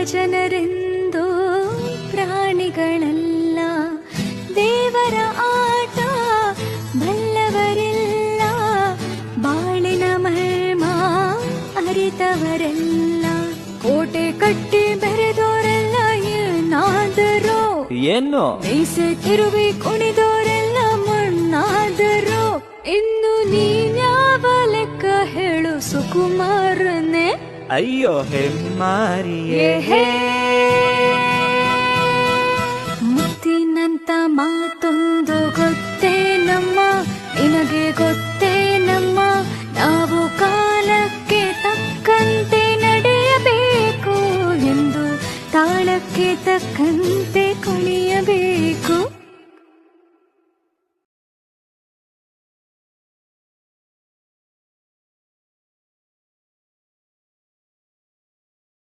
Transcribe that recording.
ಜನರೆಂದು ಪ್ರಾಣಿಗಳಲ್ಲ, ದೇವರ ಆಟ ಬಲ್ಲವರೆಲ್ಲ, ಬಾಳಿನ ಮಹಿಮ ಅರಿತವರೆಲ್ಲ, ಕೋಟೆ ಕಟ್ಟಿ ಬೆರೆದೋರೆಲ್ಲ ಏನಾದರೂ ಏನು ಮೀಸೆ ತಿರುವಿ ಕುಣಿದೋರೆಲ್ಲ ಮಣ್ಣಾದರು. ಇಂದು ನೀನ್ಯಾವ ಲೆಕ್ಕ ಹೇಳು ಸುಕುಮಾರನೆ? ಅಯ್ಯೋ ಹೆಮ್ಮಾರಿಯೇ, ಮುತ್ತಿನಂತ ಮಾತೊಂದು ಗೊತ್ತೇನಮ್ಮ, ನಿನಗೆ ಗೊತ್ತೇನಮ್ಮ, ನಾವು ಕಾಲಕ್ಕೆ ತಕ್ಕಂತೆ ನಡೆಯಬೇಕು ಎಂದು, ತಾಳಕ್ಕೆ ತಕ್ಕಂತೆ ಕುಣಿಯಬೇಕು.